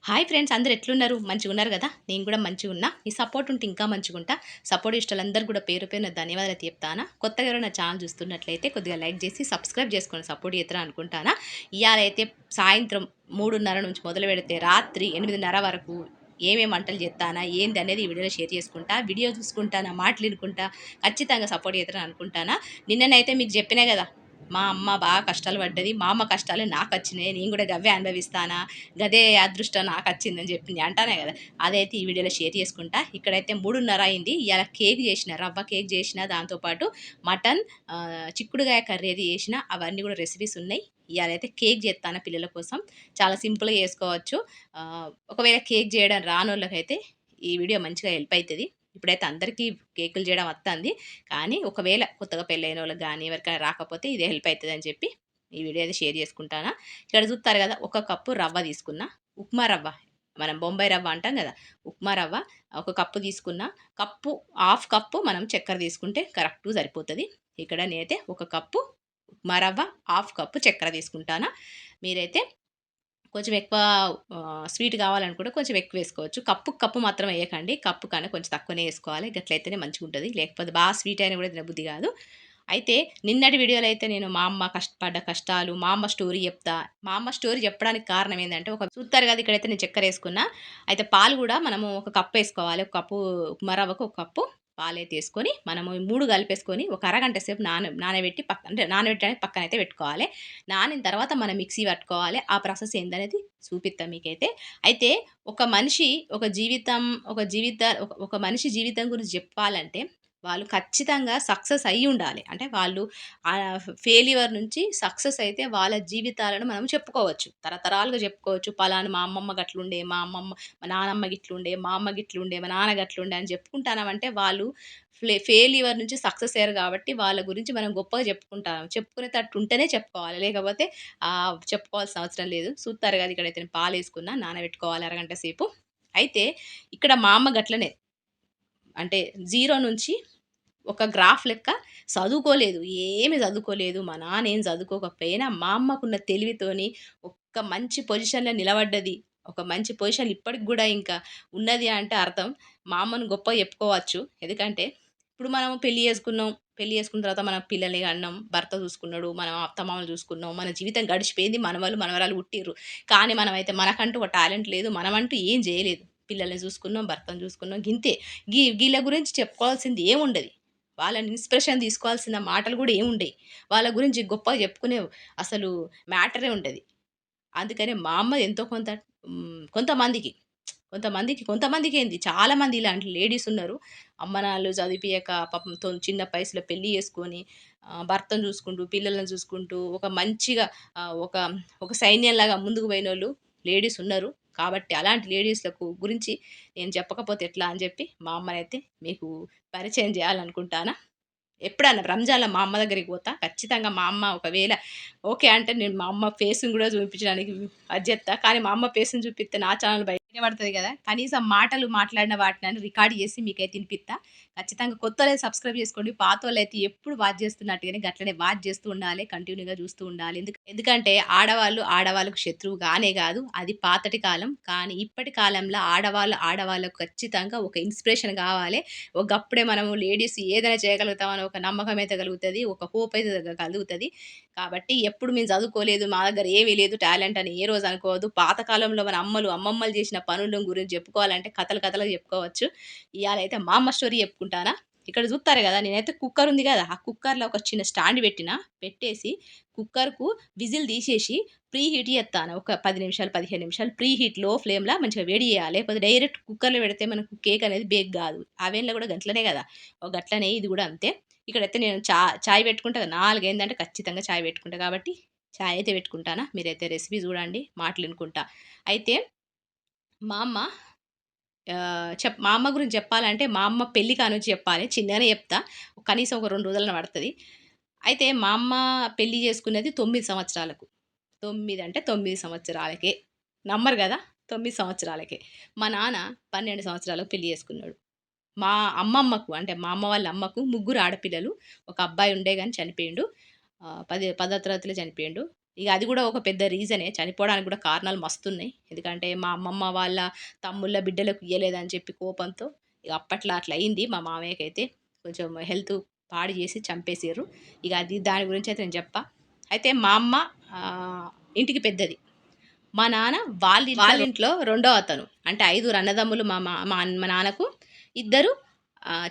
Hi friends, అందరూ ఎట్లున్నారు? మంచిగున్నారు గదా! నేను గూడా మంచిగున్నా. మీ సపోర్ట్ ఉంటే ఇంకా మంచిగుంటా. సపోర్ట్ ఇష్టోళ్ళందరూ గూడా పేరు పేరున ధన్యవాదాలు చెప్తానా. కొత్తగా ఎవరైనా ఛానల్ చూస్తున్నట్లయితే కొద్దిగా లైక్ చేసి సబ్స్క్రైబ్ చేసుకోండి. సపోర్ట్ చేత్తరా అనుకుంటానా. ఇయాలైతే సాయంత్రం 3:30 నుంచి మొదలుపెడితే రాత్రి 8:30 వరకు ఏమేం వంటలు చేత్తానా, ఏంది అనేది ఈ వీడియోలో షేర్ చేసుకుంటా. వీడియో చూసుకుంటా, నా మాటలు ఇనుకుంటా ఖచ్చితంగా సపోర్ట్ చేత్తరని అనుకుంటానా. నిన్ననైతే మీకు చెప్పినా గదా! మా అమ్మ బాగా కష్టాలు పడ్డది. మా అమ్మ కష్టాలే నాకొచ్చినాయి. నేను గూడా గవ్వే అనుభవిస్తానా. గదే అదృష్టం నాకచ్చిందని జెప్పి అంటానే గదా! అదైతే ఈ వీడియోలో షేర్ చేసుకుంటా. ఇక్కడైతే 3:30 అయింది. ఇయాల కేక్ జేషిన, రవ్వ కేక్ జేషిన, దాంతో పాటు మటన్, చిక్కుడుగాయ కర్రీ అది జేషిన. అవన్నీ గూడా రెసిపీస్ ఉన్నాయి. ఇయాలైతే కేక్ జేత్తాను పిల్లల కోసం. చాలా సింపుల్‌గా చేసుకోవచ్చు. ఒకవేళ కేక్ జేయడం రానోళ్ళకైతే ఈ వీడియో మంచిగా హెల్ప్ అయితది. ఇప్పుడైతే అందరికీ కేకులు జేయడం వత్తంది. కానీ ఒకవేళ కొత్తగా పెళ్ళైనోళ్ళకి గానీ, ఎవరికైనా రాకపోతే ఇది హెల్ప్ అయితదని చెప్పి ఈ వీడియో అయితే షేర్ చేసుకుంటానా. ఇక్కడ చూస్తారు కదా! ఒక కప్పు రవ్వ తీసుకున్నా. ఉప్మా రవ్వ. మనం బొంబాయి రవ్వ అంటాం గదా! ఉప్మా రవ్వ ఒక కప్పు తీసుకున్నా. కప్పు హాఫ్ కప్పు మనం చక్కెర తీసుకుంటే కరెక్ట్‌గా సరిపోతది. ఇక్కడ నేనైతే ఒక కప్పు ఉప్మా రవ్వ, హాఫ్ కప్పు చక్కెర తీసుకుంటానా. మీరైతే కొంచెం ఎక్కువ స్వీట్ కావాలనుకుంటే కొంచెం ఎక్కువేసుకోవచ్చు. కప్పుకి కప్పు మాత్రం ఎయకండి. కప్పు కన్నా కొంచెం తక్కువనే ఏసుకోవాలి. గట్లయితేనే మంచిగుంటది. లేకపోతే స్వీట్ అయినా గూడా తినబుద్ధి గాదు. అయితే నిన్నటి వీడియోలో అయితే నేను మా అమ్మ పడ్డ కష్టాలు, మా అమ్మ స్టోరీ చెప్తా. మా అమ్మ స్టోరీ చెప్పడానికి కారణం ఏందంటే, చూత్తారు గదా! ఇక్కడైతే నేను చక్కెరేసుకున్నా. అయితే పాలు గూడా మనము ఒక కప్పేసుకోవాలి. ఒక కప్పు ఉప్మా రవ్వకు ఒక కప్పు పాలైతే యేసుకొని, మనము ఈ 3 కలిపేసుకొని ఒక అరగంట సేపు నానబెట్టి అంటే నానబెట్టడానికి పక్కనైతే పెట్టుకోవాలి. నానిన తర్వాత మనం మిక్సీ పట్టుకోవాలి. ఆ ప్రాసెస్ ఏందనేది చూపిత్తా మీకైతే. అయితే ఒక మనిషి ఒక మనిషి జీవితం గురించి జెప్పాలంటే, వాళ్ళు ఖచ్చితంగా సక్సెస్ అయ్యుండాలి. అంటే వాళ్ళు ఫెయిల్యూర్ నుంచి సక్సెస్ అయితే వాళ్ళ జీవితాలను మనం చెప్పుకోవచ్చు. తరతరాలుగా చెప్పుకోవచ్చు. పలానా మా అమ్మమ్మ గట్లుండే, మా నానమ్మ గిట్లుండే, మా అమ్మ గిట్లుండే, మా నాన్న గట్లుండే అని చెప్పుకుంటాన్నామంటే వాళ్ళు ఫెయిల్యూర్ నుంచి సక్సెస్ అయ్యారు కాబట్టి వాళ్ళ గురించి మనం గొప్పగా చెప్పుకుంటాం. చెప్పుకునేటట్టు ఉంటేనే చెప్పుకోవాలి. లేకపోతే చెప్పుకోవాల్సిన అవసరం లేదు. చూత్తారు కదా! ఇక్కడైతే నేను పాలేసుకున్నా. నానబెట్టుకోవాలి అరగంట సేపు. అయితే ఇక్కడ మా అమ్మ గట్లనే అంటే 0 నుంచి ఒక గ్రాఫ్ లెక్క చదువుకోలేదు. ఏమి చదువుకోలేదు. మా నాన్న ఏం చదువుకోకపోయినా మా అమ్మకున్న తెలివితోని ఒక్క మంచి పొజిషన్‌లో నిలబడ్డది. ఒక మంచి పొజిషన్ ఇప్పటికి గూడా ఇంకా ఉన్నది అంటే అర్థం మా అమ్మను గొప్పగా చెప్పుకోవచ్చు. ఎందుకంటే ఇప్పుడు మనం పెళ్లి చేసుకున్నాం. పెళ్లి చేసుకున్న తర్వాత మన పిల్లల్ని కన్నాం. భర్త చూసుకున్నాడు. మనం అత్తమామలు చూసుకున్నాం. మన జీవితం గడిచిపోయింది. మనవళ్ళు, మనవరాలు పుట్టిర్రు. కానీ మనమైతే మనకంటూ ఒక టాలెంట్ లేదు. మనమంటూ ఏం చేయలేదు. పిల్లల్ని చూసుకున్నాం. భర్తను చూసుకున్నాం. గింతే. గీళ్ళ గురించి చెప్పుకోవాల్సింది ఏముండది. వాళ్ళని ఇన్స్‌పిరేషన్ తీసుకోవాల్సిన మాటలు గూడా ఏముండయి. వాళ్ళ గురించి గొప్పగా చెప్పుకునే అసలు మ్యాటరే ఉండది. అందుకనే మా అమ్మ ఎంతో కొంత కొంతమందికి, కొంతమందికేంది చాలా మంది ఇలాంటి లేడీస్ ఉన్నారు. అమ్మనాన్నలు చదివిపియక పాపం చిన్న వయసులో పెళ్లి చేసుకొని భర్తను చూసుకుంటూ, పిల్లలను చూసుకుంటూ ఒక మంచిగా ఒక ఒక సైన్యంలాగా ముందుకు పోయినోళ్ళు లేడీస్ ఉన్నారు. కాబట్టి అలాంటి లేడీస్‌లకు గురించి నేను చెప్పకపోతే ఎట్లా అని చెప్పి మా అమ్మనైతే మీకు పరిచయం చేయాలనుకుంటానా. ఎప్పుడన్నా రంజాన్‌లో మా అమ్మ దగ్గరికి పోతా. ఖచ్చితంగా మా అమ్మ ఒకవేళ ఓకే అంటే నేను మా అమ్మ ఫేస్‌ని గూడా చూపించడానికి అది జేత్తా. కానీ మా అమ్మ ఫేస్‌ని చూపిత్తే నా ఛానెల్ బయట పడతది గదా! కనీసం మాటలు మాట్లాడిన వాటినైనా రికార్డ్ చేసి మీకైతే ఇనిపిత్తా. ఖచ్చితంగా కొత్తోళ్ళైతే సబ్స్క్రైబ్ చేసుకోండి. పాతోళ్ళైతే ఎప్పుడు వాచ్ చేస్తున్నట్టుగానే గట్లనే వాచ్ చేస్తూ ఉండాలి. కంటిన్యూ‌గా చూస్తూ ఉండాలి. ఎందుకంటే ఆడవాళ్ళకు శత్రువు గానే గాదు. అది పాతటి కాలం. కానీ ఇప్పటి కాలంలో ఆడవాళ్ళకు ఖచ్చితంగా ఒక ఇన్స్‌పిరేషన్ గావాలే. ఒకప్పుడే మనము లేడీస్ ఏదైనా చేయగలుగుతామని ఒక నమ్మకం అయితే కలుగుతది. ఒక హోప్ అయితే కలుగుతది. కాబట్టి ఎప్పుడు మేము చదువుకోలేదు, మా దగ్గర ఏమీ లేదు టాలెంట్ అని ఏ రోజు అనుకోవద్దు. పాత కాలంలో మన అమ్మమ్మలు చేసిన పనుల గురించి చెప్పుకోవాలంటే కథలుగా చెప్పుకోవచ్చు. ఇయాలైతే మా అమ్మ స్టోరీ చెప్పుకుంటానా. ఇక్కడ చూత్తారు గదా! నేనైతే కుక్కర్ ఉంది గదా! ఆ కుక్కర్‌లో ఒక చిన్న స్టాండ్ పెట్టేసి కుక్కర్‌కు విజిల్ తీసేసి ప్రీ హీట్ చేత్తాను. ఒక 10 నిమిషాలు, 15 నిమిషాలు ప్రీ హీట్ లో ఫ్లేమ్‌ల మంచిగా వేడి చేయాలి. లేకపోతే డైరెక్ట్ కుక్కర్‌లో పెడితే మనకు కేక్ అనేది బేక్ గాదు. అవెన్‌లో గూడా గట్లనే గదా! గట్లనే ఇది గూడా అంతే. ఇక్కడైతే నేను చాయ్ పెట్టుకుంటా. 4 అయిందంటే ఖచ్చితంగా చాయ్ పెట్టుకుంటా కాబట్టి చాయ్ అయితే పెట్టుకుంటానా. మీరైతే రెసిపీ చూడండి. మాటలు ఇనుకుంటా. అయితే మా అమ్మ మా అమ్మ గురించి చెప్పాలంటే మా అమ్మ పెళ్లి కానుంచి చెప్పాలి. చిన్నగానే చెప్తా. కనీసం ఒక 2 రోజులన్నా పడతది. అయితే మా అమ్మ పెళ్లి చేసుకున్నది 9 సంవత్సరాలకు. 9 అంటే 9 సంవత్సరాలకే. నమ్మరు గదా! 9 సంవత్సరాలకే. మా నాన్న 12 సంవత్సరాలకు పెళ్లి చేసుకున్నాడు. మా అమ్మమ్మకు అంటే మా అమ్మ వాళ్ళ అమ్మకు ముగ్గురు ఆడపిల్లలు. ఒక అబ్బాయి ఉండే గాని చనిపోయిండు. పదో తరగతిలో చనిపోయిండు. ఇక అది కూడా ఒక పెద్ద రీజనే. చనిపోవడానికి కూడా కారణాలు మస్తున్నాయి. ఎందుకంటే మా అమ్మమ్మ వాళ్ళ తమ్ముళ్ళ బిడ్డలకు ఇయ్యలేదని చెప్పి కోపంతో ఇక అప్పట్లో అట్లా అయింది. మా మామయ్యకైతే కొంచెం హెల్త్ పాడు చేసి చంపేసిర్రు. ఇక అది దాని గురించి అయితే నేను చెప్పా. అయితే మా అమ్మ ఇంటికి పెద్దది. మా నాన్న వాళ్ళింట్లో రెండో అతను. అంటే ఐదుగురు అన్నదమ్ములు మా మా మా అన్ మా నాన్నకు. ఇద్దరు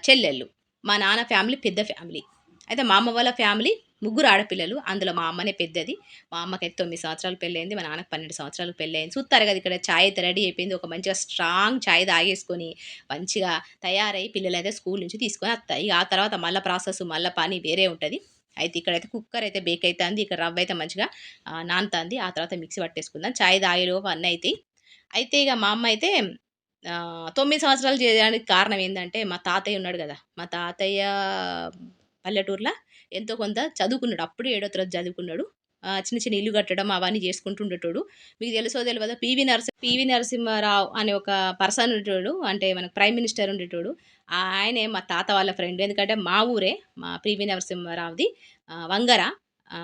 చెల్లెళ్ళు. మా నాన్న ఫ్యామిలీ పెద్ద ఫ్యామిలీ. అయితే మా అమ్మ వాళ్ళ ఫ్యామిలీ ముగ్గురు ఆడపిల్లలు. అందులో మా అమ్మనే పెద్దది. మా అమ్మకైతే 9 సంవత్సరాలు పెళ్ళయింది. మా నాన్నకి 12 సంవత్సరాలు పెళ్ళయింది. చూత్తారు కదా ఇక్కడ చాయ్ అయితే రెడీ అయిపోయింది. ఒక మంచిగా స్ట్రాంగ్ చాయ్ తాగేసుకొని, మంచిగా తయారై పిల్లలైతే స్కూల్ నుంచి తీసుకొని వత్తా. ఇగ ఆ తర్వాత మళ్ళా ప్రాసెస్ మళ్ళా పని వేరే ఉంటది. అయితే ఇక్కడైతే కుక్కర్ అయితే బేక్ అయితాంది. ఇక్కడ రవ్వ అయితే మంచిగా నానుతాంది. ఆ తర్వాత మిక్సీ పట్టేసుకుందాం. చాయ్ తాగేలోపు అన్నీ అయితాయి. అయితే ఇగ మా అమ్మ అయితే 9 సంవత్సరాలు చేయడానికి కారణం ఏందంటే, మా తాతయ్య ఉన్నాడు గదా! మా తాతయ్య పల్లెటూరుల ఎంతో కొంత చదువుకున్నాడు. అప్పుడే ఏడో తరగతి చదువుకున్నాడు. చిన్న చిన్న ఇల్లు కట్టడం అవన్నీ చేసుకుంటూ ఉండేటోడు. మీకు తెలుసో తెలవదో పివి నరసింహారావు అనే ఒక పర్సన్ ఉండేటోడు. అంటే మనకు ప్రైమ్ మినిస్టర్ ఉండేటోడు. ఆయనే మా తాత వాళ్ళ ఫ్రెండ్. ఎందుకంటే మా ఊరే మా పివి నరసింహారావుది వంగర.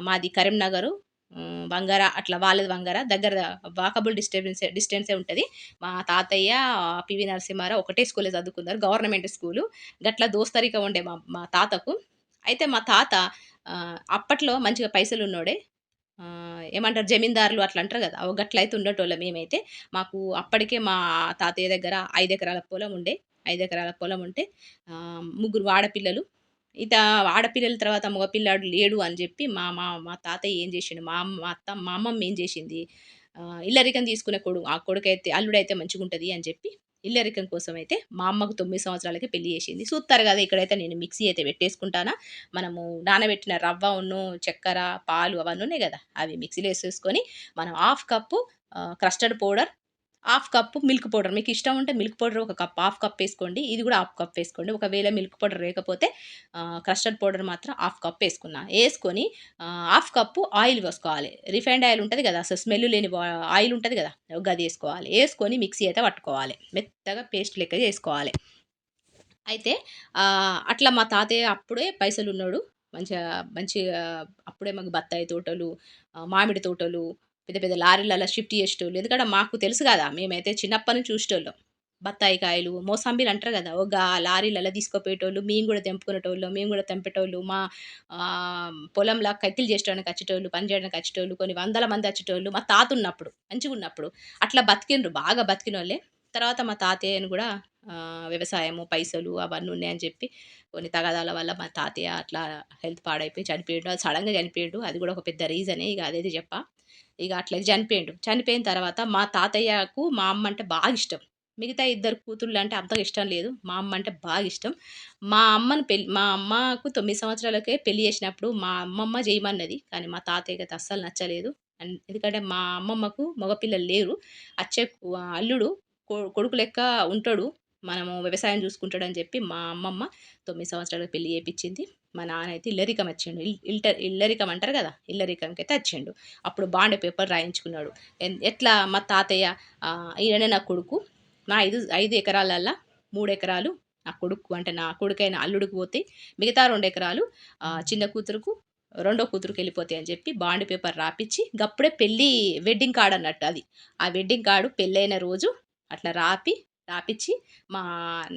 మాది కరీంనగరు. వంగర అట్లా వాళ్ళది వంగర. దగ్గర వాకబుల్ డిస్టెన్సే ఉంటది. మా తాతయ్య, పివి నరసింహారావు ఒకటే స్కూల్‌లో చదువుకున్నారు. Government school. గట్ల దోస్తరిక ఉండే మా మా తాతకు. అయితే మా తాత అప్పట్లో మంచిగా పైసలున్నోడే. ఏమంటారు జమీందారులు అట్లా అంటారు గదా! గట్లయితే ఉండేటోళ్ళం మేమైతే. మాకు అప్పటికే మా తాతయ్య దగ్గర 5 ఎకరాల పొలం ఉండే. 5 ఎకరాల పొలం ఉంటే ముగ్గురు ఆడపిల్లలు. ఇక ఆడపిల్లల తర్వాత మగ పిల్లాడు లేడు అని జెప్పి మా మా మా తాతయ్య ఏం జేషిండు, మా అమ్మమ్మ ఏం జేషింది, ఇల్లరికం తీసుకునే ఆ కొడుకైతే అల్లుడైతే మంచిగుంటది అని జెప్పి, ఇల్లరికం కోసమైతే మా అమ్మకు 9 సంవత్సరాలకే పెళ్లి జేషింది. సూత్తారు గదా! ఇక్కడైతే నేను మిక్సీ అయితే పెట్టేసుకుంటానా. మనము నానబెట్టిన రవ్వ చక్కెర, పాలు అవన్నీ ఉన్నాయి గదా! అవి మిక్సీలో ఏసేసుకొని, మనం half cup custard powder, half cup milk powder. మీకిష్టం ఉంటే మిల్క్ పౌడర్ ఒక కప్, హాఫ్ కప్ ఏసుకోండి. ఇది గూడా హాఫ్ కప్ ఏసుకోండి. ఒకవేళ మిల్క్ పౌడర్ లేకపోతే కస్టర్డ్ పౌడర్ మాత్రం హాఫ్ కప్ ఏసుకున్నా. ఏసుకొని హాఫ్ కప్పు ఆయిల్ పోసుకోవాలి. రిఫైన్డ్ ఆయిల్ ఉంటది గదా! అసలు స్మెల్ లేని ఆయిల్ ఉంటది గదా! గదేసుకోవాలి. ఏసుకొని మిక్సీ అయితే పట్టుకోవాలి. మెత్తగా పేస్ట్ లెక్క జేసుకోవాలి. అయితే అట్లా మా తాతయ్య అప్పుడే పైసలున్నోడు. మంచిగా మంచిగా అప్పుడే మాకు బత్తాయి తోటలు, మామిడి తోటలు, పెద్ద పెద్ద లారీలల్ల షిఫ్ట్ చేసేటోళ్ళు. ఎందుకంటే మాకు తెలుసు గదా! మేమైతే చిన్నప్పటి నుంచి చూసేటోళ్ళం. బత్తాయి కాయలు, మోసంబీలు అంటారు గదా! లారీలల్ల తీసుకుపోయేటోళ్ళు. మేము గూడా తెంపుకునేటోళ్ళం. మేము గూడా తెంపేటోళ్ళు. మా పొలంల కత్తిలు చేసేటానికి వచ్చేటోళ్ళు, పని చేయడానికి వచ్చేటోళ్ళు. కొన్ని వందల మంది వచ్చేటోళ్ళు. మా తాత ఉన్నప్పుడు, మంచిగున్నప్పుడు. అట్లా బతికిండ్రు. బాగా బతికినోళ్ళే. తర్వాత మా తాతయ్యని గూడా వ్యవసాయము, పైసలు అవన్నీ ఉన్నాయని చెప్పి కొన్ని తగాదాల వల్ల మా తాతయ్య అట్లా హెల్త్ పాడైపోయి చనిపోయిండు. అది సడెన్‌గా చనిపోయిండు. అది గూడా ఒక పెద్ద రీజనే. ఇగ అదైతే చెప్పా. ఇగ అట్లా చనిపోయిండు. చనిపోయిన తర్వాత మా తాతయ్యకు మా అమ్మ అంటే బాగా ఇష్టం. మిగతా ఇద్దరు కూతుర్లంటే అంతగా ఇష్టం లేదు. మా అమ్మ అంటే బాగా ఇష్టం. మా అమ్మకు 9 సంవత్సరాలకే పెళ్లి చేసినప్పుడు మా అమ్మమ్మ జేయమన్నది. కానీ మా తాతయ్యకైతే అస్సలు నచ్చలేదు. ఎందుకంటే మా అమ్మమ్మకు మగపిల్లలు లేరు. అచ్చే అల్లుడు కొడుకు లెక్క ఉంటాడు. మనము వ్యవసాయం చూసుకుంటాడని చెప్పి మా అమ్మమ్మ 9 సంవత్సరాలకు పెళ్లి చేపిచ్చింది. మా నాన్న అయితే ఇల్లరికం వచ్చిండు. ఇల్లరికం అంటారు కదా! ఇల్లరికంకైతే వచ్చిండు. అప్పుడు బాండ్ పేపర్ రాయించుకున్నాడు. ఎట్లా మా తాతయ్య ఈయననే నా కొడుకు. నా 5 ఎకరాలల్లా 3 ఎకరాలు నా కొడుకు అంటే నా కొడుకైన అల్లుడికి పోతాయి. మిగతా 2 ఎకరాలు చిన్న కూతురుకు, రెండో కూతురికెళ్ళిపోతాయి అని చెప్పి బాండ్ పేపర్ రాపిచ్చి గప్పుడే వెడ్డింగ్ కార్డ్ అన్నట్టు అది. ఆ వెడ్డింగ్ కార్డ్ పెళ్ళైన రోజు అట్లా రాపిచ్చి మా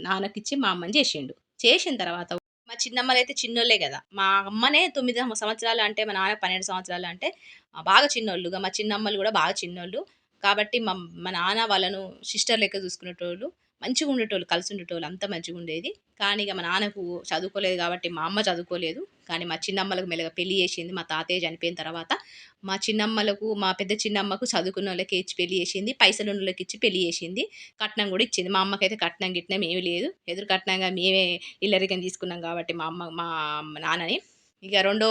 నాన్నకిచ్చి మా అమ్మని చేషిండు. చేషిన తర్వాత మా చిన్నమ్మలైతే చిన్నోళ్ళే గదా! మా అమ్మనే 9 సంవత్సరాలు అంటే మా నాన్న 12 సంవత్సరాలు అంటే బాగా చిన్నోళ్ళు. మా చిన్నమ్మలు గూడా బాగా చిన్నోళ్ళు. కాబట్టి మా నాన్న వాళ్ళను సిస్టర్ లెక్క చూసుకునేటోళ్ళు. మంచిగుండేటోళ్ళు. కలిసుండేటోళ్ళు. అంతా మంచిగుండేది. కానీ ఇగ మా నాన్నకు చదువుకోలేదు గాబట్టి మా అమ్మ చదువుకోలేదు. కానీ మా చిన్నమ్మలకు మెల్లగా పెళ్లి చేషింది. మా తాతయ్య చనిపోయిన తర్వాత మా పెద్ద చిన్నమ్మకు చదువుకున్నోళ్ళకే ఇచ్చి పెళ్లి చేషింది. పైసలున్నోళ్ళకిచ్చి పెళ్లి చేషింది. కట్నం గూడా ఇచ్చింది. మా అమ్మకైతే కట్నం, గిట్నం ఏమి లేదు. ఎదురు కట్నంగా మేమే ఇల్లరికం తీసుకున్నాం గాబట్టి మా నాన్నని. ఇగ రెండో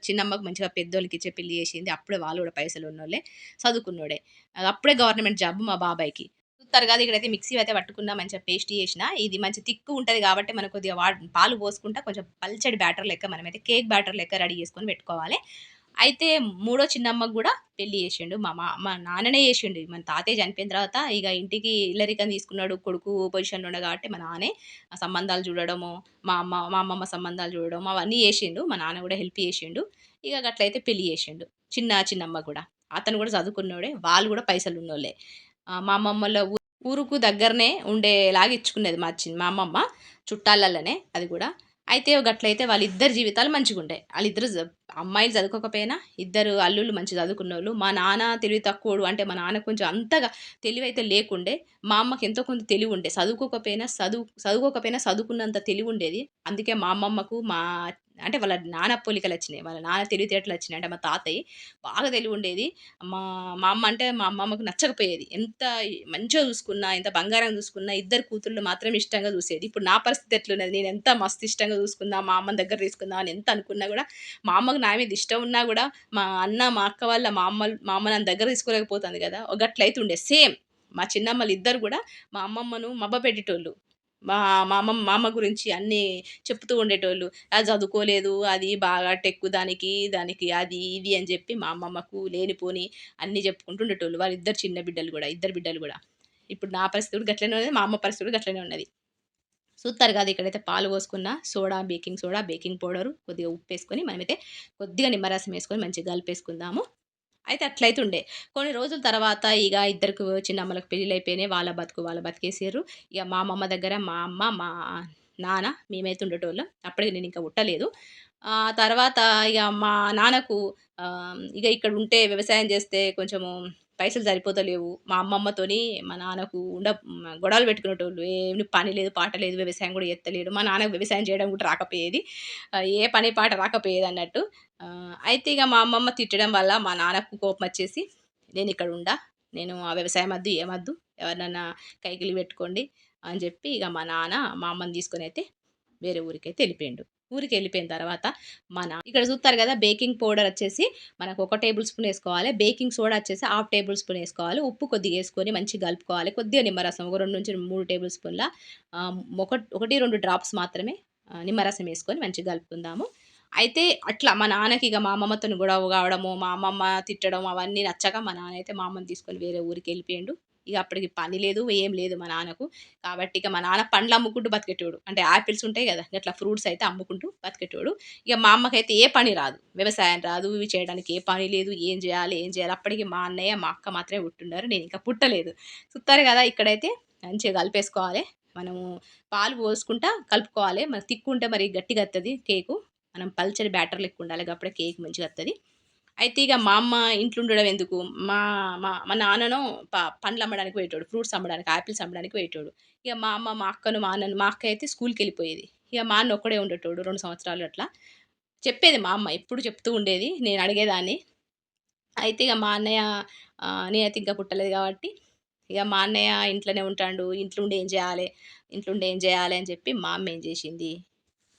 చిన్నమ్మకు మంచిగా పెద్దోళ్ళకిచ్చే పెళ్లి చేషింది. అప్పుడే వాళ్ళు గూడా పైసలున్నోళ్ళే. చదువుకున్నోడే. అప్పుడే గవర్నమెంట్ జాబ్ మా బాబాయికి. చూత్తారు గదా! ఇక్కడైతే మిక్సీ అయితే పట్టుకున్నా. మంచిగా పేస్ట్ చేషినా. ఇది మంచి తిక్కుగుంటది గాబట్టి మనం కొద్దిగా పాలు పోసుకుంటా కొంచెం పల్చటి బ్యాటర్ లెక్క మనమైతే కేక్ బ్యాటర్ లెక్క రెడీ చేసుకొని పెట్టుకోవాలి. అయితే మూడో చిన్నమ్మకు గూడా పెళ్లి చేషిండు. మా నాన్ననే చేషిండు. మన తాతయ్య చనిపోయిన తర్వాత ఇగ ఇంటికి ఇల్లరికం తీసుకున్నాడు. కొడుకు పొజిషన్‌లో ఉన్నాడు కాబట్టి మా నాన్నే ఆ సంబంధాలు చూడడము, మా అమ్మమ్మ సంబంధాలు చూడడం అవన్నీ చేషిండు. మా నాన్న గూడా హెల్ప్ చేషిండు. ఇగ గట్లయితే పెళ్లి చేషిండు. చిన్నమ్మ గూడా. అతను గూడా చదువుకున్నోడే. వాళ్ళు గూడా పైసలున్నోళ్ళే. మా అమ్మమ్మోళ్ళ ఊరుకు దగ్గరనే ఉండేలాగా ఇచ్చుకునేది మా అమ్మమ్మ. చుట్టాలల్లనే అది గూడా. అయితే గట్లయితే వాళ్ళిద్దరి జీవితాలు మంచిగుండే. ఆళ్ళిద్దరు అమ్మాయిలు చదువుకోకపోయినా ఇద్దరు అల్లుళ్ళు మంచిగా చదువుకున్నోళ్ళు. మా నాన్న తెలివి తక్కువోడు. అంటే మా నాన్న కొంచెం అంతగా తెలివైతే లేకుండే. మా అమ్మకి ఎంతో కొంత తెలివుండే. చదువుకోకపోయినా చదువుకున్నంత తెలివుండేది. అందుకే మా అమ్మమ్మకు అంటే వాళ్ళ నాన్న పోలికలొచ్చినాయి. వాళ్ళ నాన్న తెలివితేటలొచ్చినాయి. అంటే మా తాతయ్య బాగా తెలివుండేది. మా మా అమ్మ అంటే మా అమ్మమ్మకు నచ్చకపోయేది. ఎంత మంచిగా చూసుకున్నా, ఎంత బంగారంగా చూసుకున్నా, ఇద్దరు కూతుర్లు మాత్రం ఇష్టంగా చూసేది. ఇప్పుడు నా పరిస్థితి ఎట్లున్నది? నేనెంత మస్తు ఇష్టంగా చూసుకుందాం, మా అమ్మని దగ్గర తీసుకుందాం అని ఎంత అనుకున్నా గూడా, మా అమ్మకు నా మీద ఇష్టం ఉన్నా గూడా, మా అన్న, మా అక్క వాళ్ళ మా అమ్మ నన్ను దగ్గర తీసుకోలేకపోతుంది గదా! గట్లయితుండే. సేమ్ మా చిన్నమ్మలిద్దరు గూడా మా అమ్మమ్మను మభ్యపెట్టేటోళ్ళు. మా మా అమ్మ గురించి అన్నీ చెప్తూ ఉండేటోళ్ళు. అది చదువుకోలేదు, అది బాగా టెక్కు దానికి, దానికి అది ఇది అని చెప్పి మా అమ్మమ్మకు లేనిపోని అన్నీ చెప్పుకుంటూ ఉండేటోళ్ళు. వాళ్ళిద్దరు చిన్న బిడ్డలు గూడా, ఇద్దరు బిడ్డలు గూడా. ఇప్పుడు నా పరిస్థితి కూడా గట్లనే ఉన్నది. మా అమ్మ పరిస్థితి కూడా గట్లనే ఉన్నది. చూత్తారు గదా! ఇక్కడైతే పాలు పోసుకున్న, బేకింగ్ సోడా, బేకింగ్ పౌడరు, కొద్దిగా ఉప్పేసుకొని మనమైతే కొద్దిగా నిమ్మరసం ఏసుకొని మంచిగా కలిపేసుకుందాము. అయితే అట్లయితుండే. కొన్ని రోజుల తర్వాత ఇగ ఇద్దరికి చిన్నమ్మలకు పెళ్ళిళ్ళయిపోయినాయి. వాళ్ళ బతుకు వాళ్ళు బతికేసిర్రు. ఇగ మా అమ్మమ్మ దగ్గర మా అమ్మ, మా నాన్న మేమైతే ఉండేటోళ్ళం. అప్పటికి నేనింకా పుట్టలేదు. తర్వాత ఇగ మా నాన్నకు ఇగ ఇక్కడుంటే వ్యవసాయం చేస్తే కొంచెము పైసలు సరిపోతలేవు. మా అమ్మమ్మతోని మా నాన్నకు గొడవలు పెట్టుకునేటోళ్ళు. ఏమి పని లేదు, పాట లేదు, వ్యవసాయం గూడా చేత్తలేడు. మా నాన్నకు వ్యవసాయం చేయడం గూడా రాకపోయేది. ఏ పని పాట రాకపోయేదన్నట్టు. అయితే ఇగ మా అమ్మమ్మ తిట్టడం వల్ల మా నాన్నకు కోపమొచ్చేసి, నేను ఆ వ్యవసాయం ఒద్దు, ఏమొద్దు, ఎవరినన్నా కైకిలి పెట్టుకోండి అని జెప్పి ఇగ మా నాన్న మా అమ్మని తీసుకొనైతే వేరే ఊరికైతే ఎళ్ళిపోయిండు. ఊరికెళ్ళిపోయిన తర్వాత ఇక్కడ చూత్తారు గదా! బేకింగ్ పౌడర్ వచ్చేసి మనకు ఒక టేబుల్ స్పూన్ ఏసుకోవాలి. బేకింగ్ సోడా వచ్చేసి హాఫ్ టేబుల్ స్పూన్ ఏసుకోవాలి. ఉప్పు కొద్దిగా ఏసుకొని మంచిగా కలుపుకోవాలి. కొద్దిగా నిమ్మరసం ఒక 2-3 టేబుల్ స్పూన్ల ఒకటి, 2 డ్రాప్స్ మాత్రమే నిమ్మరసం ఏసుకొని మంచిగా కలుపుకుందాము. అయితే అట్లా మా నాన్నకి ఇగ మా అమ్మమ్మతోని గొడవ కావడము, మా అమ్మమ్మ తిట్టడం అవన్నీ నచ్చక మా నాన్న అయితే మా అమ్మని తీసుకొని వేరే ఊరికెళ్ళిపోయిండు. ఇగ అప్పటికి పని లేదు, ఏం లేదు మా నాన్నకు. కాబట్టి ఇక మా నాన్న పండ్లు అమ్ముకుంటూ బతికేటోడు. అంటే యాపిల్స్ ఉంటాయి గదా! గట్లా ఫ్రూట్స్ అయితే అమ్ముకుంటూ బతికేటోడు. ఇగ మా అమ్మకైతే ఏ పని రాదు. వ్యవసాయం రాదు, ఇవి చేయడానికి ఏ పని లేదు. ఏం జేయాలి, ఏం జేయాలి? అప్పటికి మా అన్నయ్య, మా అక్క మాత్రమే పుట్టున్నారు. నేనింకా పుట్టలేదు. చూత్తారు గదా! ఇక్కడైతే మంచిగా కలిపేసుకోవాలి. మనము పాలు పోసుకుంటా కలుపుకోవాలి. మరి తిక్కుంటే మరి గట్టిగత్తది కేకు. మనం పల్చని బ్యాటర్ లెక్కుండాలి. గప్పుడే కేక్ మంచిగత్తది. అయితే ఇగ మా అమ్మ ఇంట్లో ఉండడం ఎందుకు, మా మా మా నాన్నను పండ్లమ్మడానికి పోయేటోడు. ఫ్రూట్స్ అమ్మడానికి, ఆపిల్స్ అమ్మడానికి పోయేటోడు. ఇగ మా అమ్మ, మా అక్కను, మా అన్నను మా అక్క అయితే స్కూలుకెళ్ళిపోయేది. ఇగ మా అన్న ఒక్కడే ఉండేటోడు 2 సంవత్సరాలు అట్లా. చెప్పేది మా అమ్మ ఎప్పుడు చెప్తూ ఉండేది. నేను అడిగేదాన్ని. అయితే ఇగ మా అన్నయ్య నేనైతే ఇంకా పుట్టలేదు గాబట్టి, ఇగ మా అన్నయ్య ఇంట్లోనే ఉంటాండు. ఇంట్లుండి ఏం జేయాలి అని చెప్పి మా అమ్మ ఏం జేషింది,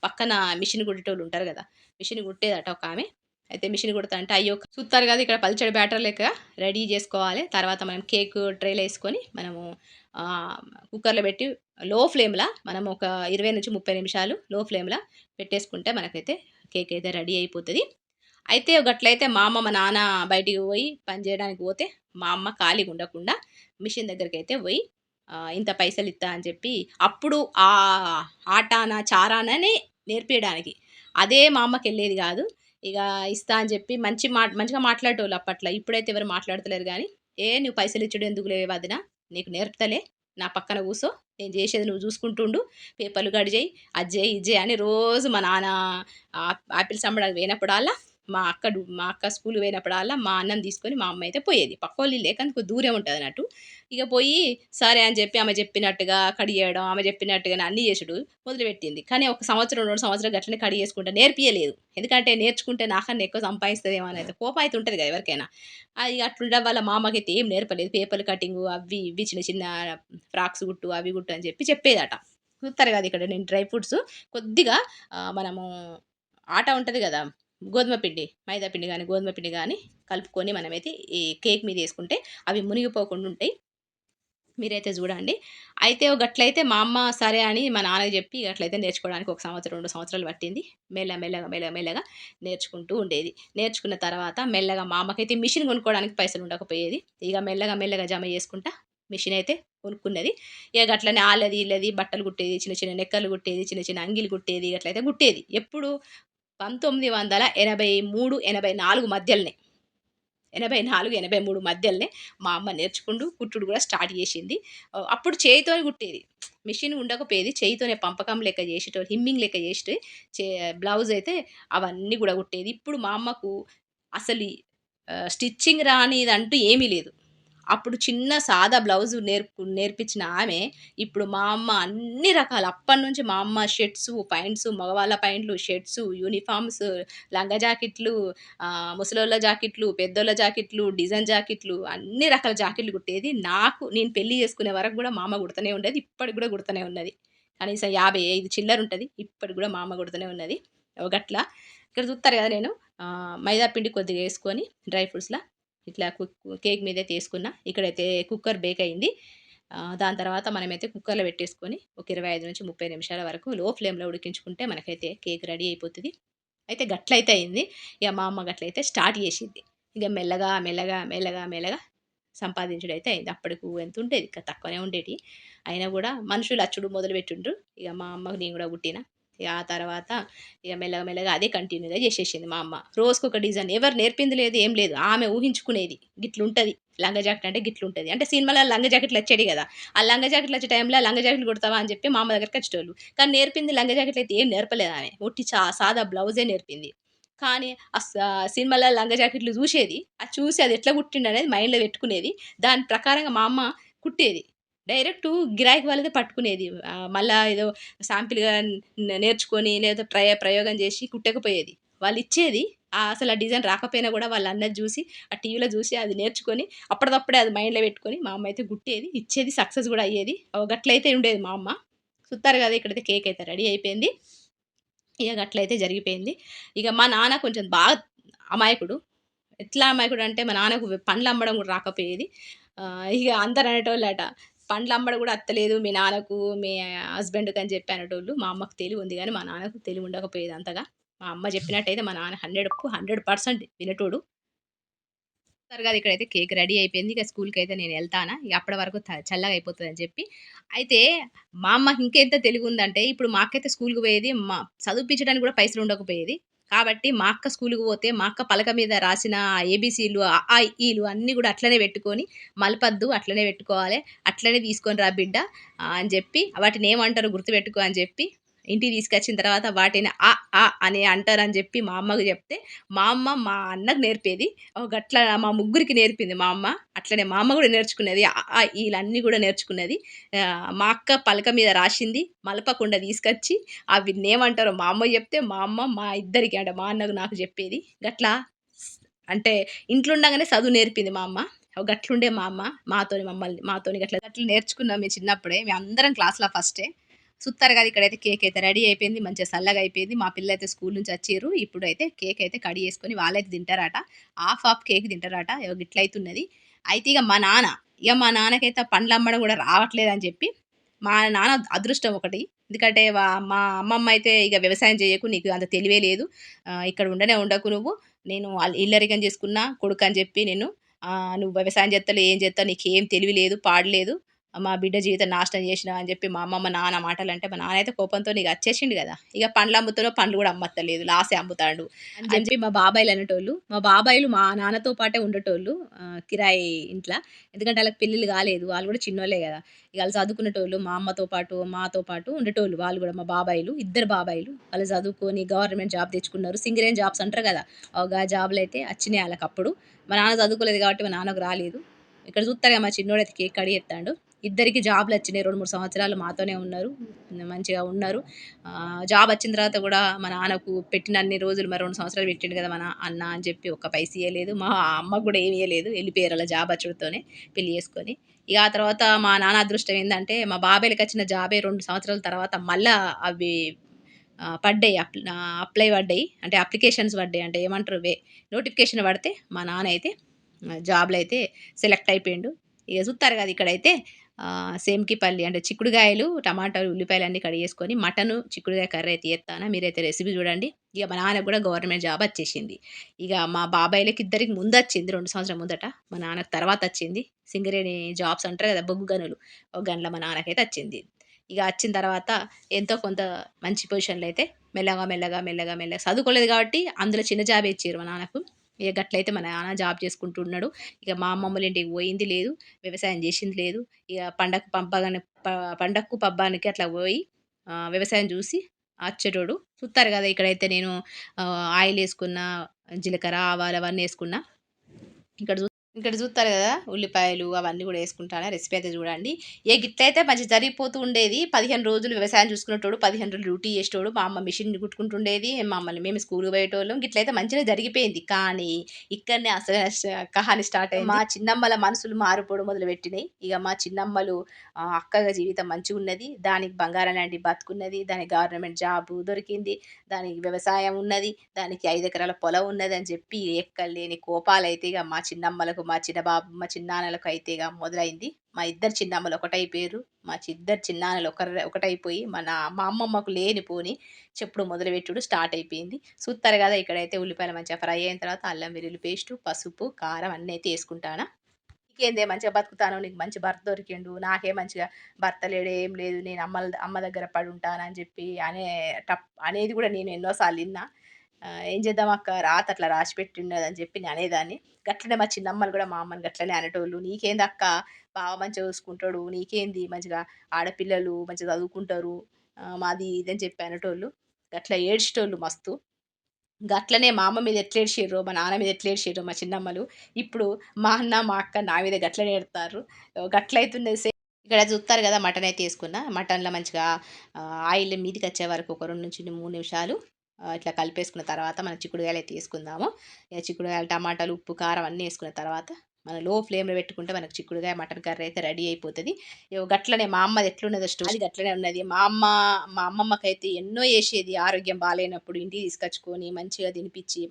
పక్కన మిషన్ కుట్టేటోళ్ళుంటారు గదా! మిషన్ కుట్టేదట ఒకామె. అయితే మిషన్ కుడతంటే అయ్యో! చూత్తారు గదా! ఇక్కడ పల్చడి బ్యాటర్ లెక్క రెడీ జేసుకోవాలి. తర్వాత మనం కేకు ట్రేలో యేసుకొని మనము ఆహ్, కుక్కర్‌లో బెట్టి లో ఫ్లేమ్‌ల మనం ఒక 20-30 నిమిషాలు లో ఫ్లేమ్‌ల పెట్టేసుకుంటే మనకైతే కేక్ అయితే రెడీ అయిపోతది. అయితే గట్లయితే మా అమ్మ, మా నాన్న బయటికి పోయి పని జేయడానికి పోతే, మా అమ్మ ఖాళీగుండకుండా మిషన్ దగ్గరికైతే పోయి ఇంత పైసలిత్తా అని చెప్పి అప్పుడు ఆటాన, చారానని నేర్పియడానికి. అదే మా అమ్మకెళ్ళేది గాదు. ఇగ ఇస్తా అని చెప్పి మంచిగా మాట్లాడేటోళ్ళు అప్పట్ల. ఇప్పుడైతే ఎవరు మాట్లాడతలేరు గానీ, నువ్వు పైసలిచ్చుడు ఎందుకులే వదిన, నీకు నేర్పుతలే, నా పక్కన కూసో, నేను జేసేది నువ్వు జూసుకుంటుండు, పేపర్లు కట్ జెయి, అది జెయి, ఇది జెయి అని రోజు మా నాన్న ఆపిల్స్ అమ్మడానికి పోయినప్పుడల్లా మా అక్క స్కూలుకి పోయినప్పుడల్లా మా అన్నని తీసుకొని మా అమ్మ అయితే పోయేది. పక్కోళ్ళ ఇల్లే కానీ కొద్దిగా దూరం ఉంటదన్నట్టు. ఇగ పోయి సరే అని చెప్పి ఆమె చెప్పినట్టుగా కడియడం, ఆమె చెప్పినట్టుగానే అన్నీ చేసుడు మొదలుపెట్టింది. కానీ ఒక సంవత్సరం, 2 సంవత్సరాలు గట్లనే కడిగేసుకుంటా. నేర్పియలేదు. ఎందుకంటే నేర్చుకుంటే నాకన్నా ఎక్కువ సంపాదిస్తదేమో అని అయితే కోపం అయితే ఉంటది కదా ఎవరికైనా. ఇగ అట్లుండడం వల్ల మా అమ్మకైతే ఏం నేర్పలేదు. పేపర్లు కటింగు అవి ఇవి చిన్న చిన్న ఫ్రాక్స్ కుట్టు, అవి కుట్టు అని చెప్పి చెప్పేదట. చూస్తారు కదా ఇక్కడ నేను డ్రై ఫ్రూట్స్ కొద్దిగా మనము ఆట ఉంటది గదా! గోధుమ పిండి, మైదా పిండి గానీ, గోధుమ పిండి గానీ కలుపుకొని మనమైతే ఈ కేక్ మీదేసుకుంటే అవి మునిగిపోకుండా ఉంటాయి. మీరైతే జూడండి. అయితే గట్లయితే మా అమ్మ సరే అని మా నాన్నకి జెప్పి అట్లయితే నేర్చుకోవడానికి ఒక సంవత్సరం, 2 సంవత్సరాలు పట్టింది. మెల్లగా నేర్చుకుంటూ ఉండేది. నేర్చుకున్న తర్వాత మెల్లగా మా అమ్మకైతే మిషన్ కొనుక్కోవడానికి పైసలుండకపోయేది. ఇగ మెల్లగా జమ జేసుకుంటా మిషనయితే కొనుక్కున్నది. ఇగ గట్లనే ఆళ్ళది, ఈళ్ళది బట్టలు కుట్టేది, చిన్న చిన్న నెక్కర్లు కుట్టేది, చిన్న చిన్న అంగీలు కుట్టేది, అట్లయితే కుట్టేది. ఎప్పుడు 1983, 84 మధ్యలనే. 84, 83 మధ్యలనే మా అమ్మ నేర్చుకుంటూ కుట్టుడు గూడా స్టార్ట్ జేషింది. అప్పుడు చేయితోని కుట్టేది. మిషన్ ఉండకపోయేది. చేయితోనే పంపకం లెక్క జేసేటోళ్ళు. హిమ్మింగ్ లెక్క జేసేటి చే బ్లౌజయితే అవన్నీ గూడా కుట్టేది. ఇప్పుడు మా అమ్మకు అసలు స్టిచ్చింగ్ రానిదంటూ ఏమీ లేదు. అప్పుడు చిన్న సాదా బ్లౌజు నేర్పించిన ఆమె, ఇప్పుడు మా అమ్మ అన్ని రకాల అప్పటినుంచి మా అమ్మ షర్ట్సు, పాయింట్సు, మగవాళ్ళ పాయింట్లు, షర్ట్సు, యూనిఫార్మ్స్, లంగా జాకెట్లు, ముసలోళ్ళ జాకెట్లు, పెద్దోళ్ళ జాకెట్లు, డిజైన్ జాకెట్లు అన్ని రకాల జాకెట్లు కుట్టేది. నేను పెళ్లి చేసుకునే వరకు గూడా మా అమ్మ కుడుతూనే ఉండేది. ఇప్పటికి గూడా కుడుతూనే ఉన్నది. కనీసం 55 చిల్లరుంటది. ఇప్పటికి గూడా మా అమ్మ కుడుతూనే ఉన్నది. గట్ల ఇక్కడ చూత్తరు గదా! నేను మైదా పిండి కొద్దిగా యేసుకొని డ్రై ఫ్రూట్స్‌లా ఇట్లా కేక్ మీదయితే యేసుకున్నా. ఇక్కడైతే కుక్కర్ బేక్ అయింది. దాని తర్వాత మనమైతే కుక్కర్‌లో పెట్టేసుకొని ఒక 25-30 నిమిషాల వరకు లో ఫ్లేమ్‌లో ఉడికించుకుంటే మనకైతే కేక్ రెడీ అయిపోతది. అయితే గట్లయితే అయింది. ఇగ మా అమ్మ గట్లయితే స్టార్ట్ జేషింది. ఇగ మెల్లగా, మెల్లగా, మెల్లగా, మెల్లగా సంపాదించుడయితే అయింది. అప్పటికు ఎంతుండేది తక్కువనే ఉండేటియి. అయినా గూడా మనుషులు అచ్చుడు మొదలుపెట్టిండ్రు. ఇగ మా అమ్మకు నేను గూడా పుట్టిన. ఇగ ఆ తర్వాత ఇగ మెల్లగా, మెల్లగా అదే కంటిన్యూ‌గా జేసేసింది మా అమ్మ. రోజుకొక డిజైన్. ఎవరు నేర్పింది లేదు, ఏం లేదు. ఆమె ఊహించుకునేది. గిట్లుంటది. లంగా జాకెట్ అంటే గిట్లుంటది. అంటే సినిమాలలో లంగా జాకెట్లు వచ్చేటియి గదా! ఆ లంగా జాకెట్లు వచ్చే టైంలో లంగా జాకెట్లు కుడతావా అని చెప్పి మా అమ్మ దగ్గరికొచ్చేటోళ్ళు. కానీ నేర్పింది లంగా జాకెట్లు అయితే ఏం నేర్పలేదామె. ఉట్టి సాదా బ్లౌజే నేర్పింది. కానీ సినిమాలో లంగా జాకెట్లు జూషేది. అది చూసి అది ఎట్లా కుట్టిండనేది మైండ్‌లో పెట్టుకునేది. దాని ప్రకారంగా మా అమ్మ కుట్టేది. డైరెక్టు గిరాకీ వాళ్ళదే పట్టుకునేది. మళ్ళా ఏదో శాంపిల్‌గా నేర్చుకొని లేదా ప్రయోగం చేసి కుట్టకపోయేది. వాళ్ళిచ్చేది. అసలు ఆ డిజైన్ రాకపోయినా గూడా వాళ్ళన్నది జూసి, ఆ టీవీలో జూసి అది నేర్చుకొని అప్పటిదప్పుడే అది మైండ్‌లో పెట్టుకొని మా అమ్మ అయితే కుట్టేది. ఇచ్చేది. సక్సెస్ గూడా అయ్యేది. గట్లయితే ఉండేది మా అమ్మ. చూత్తారు గదా! ఇక్కడైతే కేక్ అయితే రెడీ అయిపోయింది. ఇగ గట్లయితే జరిగిపోయింది. ఇగ మా నాన్న కొంచెం బాగా అమాయకుడు. ఎట్లా అమాయకుడంటే మా నాన్నకు పండ్లమ్మడం గూడా రాకపోయేది. ఇగ అందరూ అనేటోళ్ళట, "పండ్లమ్మడం గూడా అత్తలేదు మీ నాన్నకు, మీ హస్బెండ్‌కని" చెప్పి అనేటోళ్ళు. మా అమ్మకు తెలివుంది గానీ, మా నాన్నకు తెలివుండకపోయేది అంతగా. మా అమ్మ చెప్పినట్టయితే మా నాన్న 100% వినేటోడు. తరగా ఇక్కడైతే కేక్ రెడీ అయిపోయింది. ఇక స్కూలుకైతే నేనెళ్తానా, ఇగ అప్పటి వరకు చల్లగా అయిపోతదని చెప్పి. అయితే మా అమ్మకి ఇంకెంత తెలివుందంటే, ఇప్పుడు మా అక్కయితే స్కూలుకి పోయేది. చదివిపించడానికి కూడా పైసలుండకపోయేది. కాబట్టి మా అక్క స్కూలుకి పోతే, మా అక్క పలక మీద రాసిన ఏబీసీలు, అ, ఆ, ఇ, ఈలు అన్నీ గూడా అట్లనే పెట్టుకొని, మలపద్దు అట్లనే పెట్టుకోవాలె, అట్లనే తీసుకొని రా బిడ్డ అని జెప్పి, వాటినేమంటారో గుర్తుపెట్టుకో అని జెప్పి, ఇంటికి తీసుకొచ్చిన తర్వాత వాటిని అ, ఆ అని అంటారని జెప్పి మా అమ్మకు జెప్తే, మా అమ్మ మా అన్నకు నేర్పేది. గట్లా మా ముగ్గురికి నేర్పింది మా అమ్మ. అట్లనే మా అమ్మ గూడా నేర్చుకున్నది. అ, ఆ, ఈలన్నీ గూడా నేర్చుకున్నది. మా అక్క పలక మీద రాసింది మలపకుండా తీసుకొచ్చి, వీటినేమంటారో మా అమ్మకి జెప్తే, మా అమ్మ మా ఇద్దరికి అంటే మా అన్నకు, నాకు జెప్పేది. గట్లా అంటే ఇంట్లో ఉండంగానే చదువు నేర్పింది మా అమ్మ. గట్లుండే మా అమ్మ మాతోని గట్లా గట్ల నేర్చుకున్నాం మేము చిన్నప్పుడే. మేమందరం క్లాస్‌లో ఫస్టే. సుత్తారు గదా! ఇక్కడైతే కేక్ అయితే రెడీ అయిపోయింది. మంచిగా సల్లగా అయిపోయింది. మా పిల్లలైతే స్కూల్ నుంచి వచ్చిర్రు. ఇప్పుడైతే కేక్ అయితే కట్ చేసుకొని వాళ్ళైతే తింటారట. హాఫ్ కేక్ తింటారట. గిట్లయితున్నది. అయితే మా నాన్నకైతే పండ్లమ్మడం గూడా రావట్లేదని చెప్పి, మా నాన్న అదృష్టం ఒకటి. ఎందుకంటే మా అమ్మమ్మ అయితే ఇగ వ్యవసాయం చేయకు, నీకు అంత తెలివే లేదు. ఇక్కడ ఉండనే ఉండకు నువ్వు. నేను ఇల్లరికం చేసుకున్న కొడుకని చెప్పి నువ్వు వ్యవసాయం చేత్తలేవు, ఏం చేత్తవు, నీకేం తెలివి లేదు, పాడు లేదు. మా బిడ్డ జీవితం నాశనం చేసినావు అని చెప్పి మా అమ్మమ్మ, నాన్న మాటలంటే మా నాన్న అయితే కోపంతోని ఇగ అచ్చేసిండు గదా! ఇగ పండ్లు పండ్లు గూడా అమ్మత్తలేదు. లాసే అమ్ముతాండు అని చెప్పి మా బాబాయిలు అనేటోళ్ళు. మా బాబాయిలు మా నాన్నతో పాటే ఉండేటోళ్ళు కిరాయి ఇంట్ల. ఎందుకంటే ఆళ్ళకి పెళ్ళిళ్ళు గాలేదు. వాళ్ళు గూడా చిన్నోళ్ళే గదా! ఇగ ఆళ్ళు చదువుకునేటోళ్ళు. మా అమ్మతో పాటు, మాతో పాటు ఉండేటోళ్ళు వాళ్ళు గూడా మా బాబాయిలు. ఇద్దరు బాబాయిలు. వాళ్ళు చదువుకొని గవర్నమెంట్ జాబ్ తెచ్చుకున్నారు. సింగరేణి జాబ్స్ అంటారు గదా! గా జాబ్‌లయితే అచ్చినాయి ఆళ్ళకప్పుడు. మా నాన్న చదువుకోలేదు కాబట్టి మా నాన్నకు రాలేదు. ఇక్కడ చూత్తరుగా మా చిన్నోడైతే కేక్ కట్ చేత్తాండు. ఇద్దరికి జాబ్‌లొచ్చినాయి. 2, 3 సంవత్సరాలు మాతోనే ఉన్నారు. మంచిగా ఉన్నారు. జాబొచ్చిన తర్వాత గూడా మా నాన్నకు పెట్టినన్ని రోజులు మరి 2 సంవత్సరాలు పెట్టిండు గదా! అన్న అని చెప్పి ఒక్క పైస ఇయ్యలేదు. మా అమ్మకు గూడా ఏమి ఇయ్యలేదు. ఎళ్ళిపోయారు ఆళ్ళ జాబొచ్చుడుతోనే పెళ్లి చేసుకొని. ఇగ ఆ తర్వాత మా నాన్న అదృష్టం ఏందంటే, మా బాబాయిలకొచ్చిన జాబే 2 సంవత్సరాల తర్వాత మళ్ళా అవి పడ్డాయి. అప్లై పడ్డాయి. అంటే అప్లికేషన్స్ పడ్డాయి. అంటే ఏమంటారు నోటిఫికేషన్ పడితే మా నాన్న అయితే జాబ్‌లో అయితే సెలెక్ట్ అయిపోయిండు. ఇగ చూత్తారు గదా! ఇక్కడైతే సేమ్‌కి పల్లి అంటే చిక్కుడుగాయలు, టమాటాలు, ఉల్లిపాయలు అన్నీ కడిగేసుకొని మటను, చిక్కుడుగాయ కర్రీ అయితే చేత్తానా. మీరైతే రెసిపీ చూడండి. ఇగ మా నాన్నకి గూడా గవర్నమెంట్ జాబ్ వచ్చేసింది. ఇగ మా బాబాయిలకి ఇద్దరికి ముందొచ్చింది 2 సంవత్సరాల ముందట. మా నాన్నకి తర్వాతొచ్చింది. సింగరేణి జాబ్స్ అంటారు గదా! బొగ్గు గనులు. గనుల మా నాన్నకైతే వచ్చింది. ఇగ వచ్చిన తర్వాత ఎంతో కొంత మంచి పొజిషన్‌లో అయితే మెల్లగా, మెల్లగా, మెల్లగా, మెల్లగా చదువుకోలేదు కాబట్టి అందులో చిన్న జాబే ఇచ్చిర్రు మా నాన్నకు. ఇక గట్లయితే మా నాన్న జాబ్ చేసుకుంటున్నాడు. ఇక మా అమ్మమ్మోళ్ళ ఇంటికి పోయింది లేదు. వ్యవసాయం చేసింది లేదు. ఇక పండగకు పబ్బానికి అట్లా పోయి వ్యవసాయం చూసి అచ్చేటోడు. చూత్తారు కదా! ఇక్కడైతే నేను ఆయిలేసుకున్న, జీలకర్ర, ఆవాలు అవన్నీ ఏసుకున్నా. ఇక్కడ జూ ఇక్కడ జూత్తారు గదా! ఉల్లిపాయలు అవన్నీ గూడా యేసుకుంటాను. రెసిపీ అయితే జూడండి. గిట్లయితే మంచిగా జరిగిపోతూ ఉండేది. 15 రోజులు వ్యవసాయం చూసుకునేటోడు, 15 రోజులు డ్యూటీ చేసేటోడు. మా అమ్మ మిషన్ కుట్టుకుంటుండేది. మేము స్కూల్‌కి పోయేటోళ్ళం. గిట్లయితే మంచిగానే జరిగిపోయింది. కానీ ఇక్కడనే అసలు కహాని స్టార్ట్ అయింది. మా చిన్నమ్మల మనసులు మారిపోవడం మొదలుపెట్టినాయి. ఇగ మా చిన్నమ్మలు అక్కగా జీవితం మంచిగున్నది. దానికి బంగారం లాంటి బతుకున్నది. దానికి గవర్నమెంట్ జాబు దొరికింది. దానికి వ్యవసాయం ఉన్నది. దానికి 5 ఎకరాల పొలం ఉన్నదని జెప్పి ఎక్కడలేని కోపాలైతే ఇగ మా చిన్నమ్మలకు, మా చిన్నాన్నలకు అయితే ఇగ మొదలైంది. మా ఇద్దరు చిన్నమ్మలు ఒకటైపోయిర్రు. ఇద్దరు చిన్నాన్నలు ఒకటైపోయి మా అమ్మమ్మకు లేనిపోని చెప్పుడు మొదలుపెట్టుడు స్టార్ట్ అయిపోయింది. సూత్తరు గదా! ఇక్కడైతే ఉల్లిపాయలు మంచిగా ఫ్రై అయిన తర్వాత అల్లం వెల్లుల్లి పేస్టు, పసుపు, కారం అన్నీ అయితే యేసుకుంటానా. నీకేందే మంచిగా బతుకుతానవు. నీకు మంచి భర్త దొరికిండు. నాకే మంచిగా భర్త లేడు, ఏం లేదు. నేను అమ్మ దగ్గర పడుంటానని జెప్పి అనేది గూడా నేను ఎన్నో సార్లు ఇన్నా. ఏం చేద్దాం అక్క రాత అట్లా రాసిపెట్టిన్నదని చెప్పి నేను అనేదాన్ని. గట్లనే మా చిన్నమ్మలు గూడా మా అమ్మని గట్లనే అనేటోళ్ళు. "నీకేందక్క బావ మంచిగా చూసుకుంటాడు. నీకేంది మంచిగా ఆడపిల్లలు మంచిగా చదువుకుంటారు. మాది ఇది" అని చెప్పి అనేటోళ్ళు. గట్లా ఏడ్చేటోళ్ళు మస్తు. గట్లనే మా అమ్మ మీద ఎట్లేడ్చిర్రో, మా నాన్న మీద ఎట్లేడ్చిర్రో మా చిన్నమ్మలు, ఇప్పుడు మా అన్న, మా అక్క నా మీద గట్లనే ఏడతార్రు. గట్లయితున్నది ఇక్కడ జూత్తారు గదా! మటనయితే యేసుకున్నా. మటన్‌లో మంచిగా ఆయిల్ మీదికొచ్చే వరకు ఒక 2-3 నిమిషాలు ఇట్లా కలిపేసుకున్న తర్వాత మనం చిక్కుడుగాయలయితే యేసుకుందాము. ఇగ చిక్కుడుగాయలు, టమాటాలు, ఉప్పు, కారం అన్నీ యేసుకున్న తర్వాత మనం లో ఫ్లేమ్‌లో పెట్టుకుంటే మనకు చిక్కుడుగాయ మటన్ కర్రీ అయితే రెడీ అయిపోతది. గట్లనే మా అమ్మది ఎట్లున్నదో అది గట్లనే ఉన్నది. మా అమ్మమ్మకైతే ఎన్నో చేసేది ఆరోగ్యం బాలేనప్పుడు ఇంటికి తీసుకొచ్చుకొని మంచిగా తినిపిచ్చి,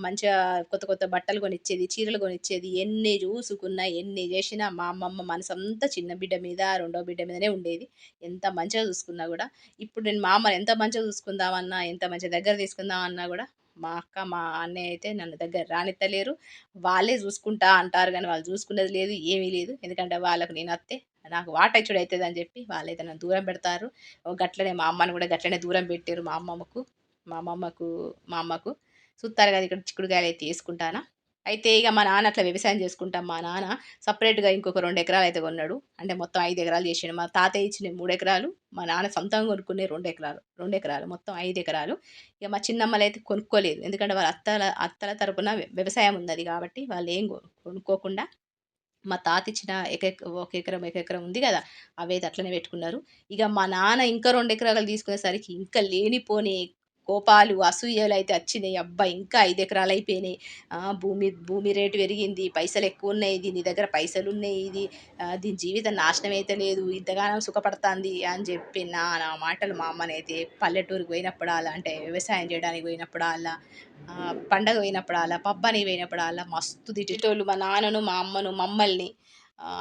మంచిగా కొత్త కొత్త బట్టలు కొనిచ్చేది, చీరలు కొనిచ్చేది. ఎన్ని చూసుకున్నా, ఎన్ని చేసినా మా అమ్మమ్మ మనసంతా చిన్న బిడ్డ మీద, రెండో బిడ్డ మీదనే ఉండేది. ఎంత మంచిగా చూసుకున్నా గూడా. ఇప్పుడు నేను మా అమ్మని ఎంత మంచిగా చూసుకుందామన్నా, ఎంత మంచిగా దగ్గర తీసుకుందామన్నా గూడా మా అక్క, మా అన్నయ్య అయితే నన్ను దగ్గర రానిత్తలేరు. వాళ్ళే జూసుకుంటా అంటారు గానీ, వాళ్ళు జూసుకున్నది లేదు, ఏమీ లేదు. ఎందుకంటే వాళ్ళకు నేనత్తే, నాకు వాటచ్చుడు అయితదని జెప్పి వాళ్ళైతే నన్ను దూరం బెడతార్రు. గట్లనే మా అమ్మని గూడా గట్లనే దూరం బెట్టిర్రు మా అమ్మమ్మకు, మా అమ్మకు. చూత్తారు గదా! ఇక్కడ చిక్కుడుగాయలైతే యేసుకుంటానా. అయితే ఇగ మా నాన్న అట్లా వ్యవసాయం జేసుకుంటా మా నాన్న సెపరేట్‌గా ఇంకొక 2 ఎకరాలయితే కొన్నాడు. అంటే మొత్తం 5 ఎకరాలు జేసిండు. మా తాతయ్య ఇచ్చినయి 3 ఎకరాలు. మా నాన్న సొంతంగా కొనుక్కున్నయి 2 ఎకరాలు. 2 ఎకరాలు మొత్తం 5 ఎకరాలు. ఇక మా చిన్నమ్మలైతే కొనుక్కోలేదు. ఎందుకంటే వాళ్ళ అత్తల తరపున వ్యవసాయం ఉన్నది గాబట్టి వాళ్ళేం కొనుక్కోకుండా మా తాతిచ్చిన ఒక ఎకరం ఉంది గదా! అవైతే అట్లనే పెట్టుకున్నారు. ఇగ మా నాన్న ఇంకా 2 ఎకరాలు తీసుకునేసరికి ఇంకా లేనిపోని కోపాలు, అసూయలైతే వచ్చినియి. అబ్బా! ఇంకా 5 ఎకరాలయిపోయినాయి. భూమి రేటు పెరిగింది. పైసలెక్కువున్నయి. దీని దగ్గర పైసలున్నయి. దీని జీవితం నాశనం అయితలేదు. ఇంతగానం సుఖపడతాంది అని జెప్పి నానా మాటలు మా అమ్మనైతే పల్లెటూరికి పోయినప్పుడల్లా అంటే వ్యవసాయం జేయడానికి పోయినప్పుడల్లా, పండగ పోయినప్పుడల్లా, పబ్బానికి పోయినప్పుడల్లా మస్తు తిట్టేటోళ్ళు మా నాన్నను, మా అమ్మను, మమ్మల్ని.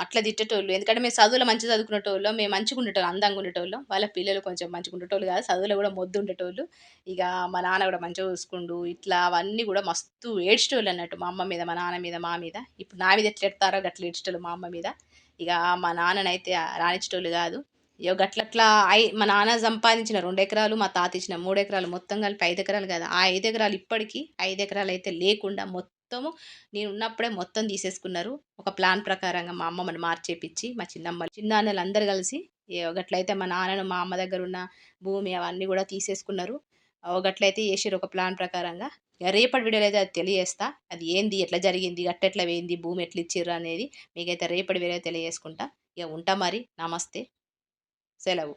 అట్లా తిట్టేటోళ్ళు. ఎందుకంటే మేము చదువులో మంచిగా చదువుకునేటోళ్ళం. మేము మంచిగుండేటోళ్ళం, అందంగా ఉండేటోళ్ళం. వాళ్ళ పిల్లలు కొంచెం మంచిగుండేటోళ్ళు కాదు. చదువులో గూడా మొద్దుండేటోళ్ళు. ఇగ మా నాన్న గూడా మంచిగా చూసుకుండు. ఇట్లా అవన్నీ గూడా మస్తు ఏడ్చేటోళ్ళన్నట్టు మా అమ్మ మీద, మా నాన్న మీద, మా మీద. ఇప్పుడు నా మీద ఎట్లా ఏడతారో గట్లా ఏడ్చేటోళ్ళు మా అమ్మ మీద. ఇగ మా నాన్ననైతే రానిచ్చేటోళ్ళు గాదు. గట్లట్లా మా నాన్న సంపాదించిన 2 ఎకరాలు, మా తాత ఇచ్చిన 3 ఎకరాలు మొత్తం కలిపి 5 ఎకరాలు గదా! ఆ 5 ఎకరాలు ఇప్పటికి 5 ఎకరాలయితే లేకుండా మొత్తము నేనున్నప్పుడే మొత్తం తీసేసుకున్నారు. ఒక ప్లాన్ ప్రకారంగా మా అమ్మమ్మని మార్చేపిచ్చి, మా చిన్నాన్నలందరూ కలిసి గట్లయితే మా నాన్నను, మా అమ్మ దగ్గరున్న భూమి అవన్నీ గూడా తీసేసుకున్నారు. గట్లయితే చేసిర్రు ఒక ప్లాన్ ప్రకారంగా. రేపటి వీడియోలో అయితే అది తెలియజేస్తా. అది ఏంది? ఎట్లా జరిగింది? గట్టెట్లా పోయింది? భూమి ఎట్లిచ్చిర్రు అనేది మీకైతే రేపటి వీడియోలో తెలియజేసుకుంటా. ఇగ ఉంటా మరి. నమస్తే. సెలవు.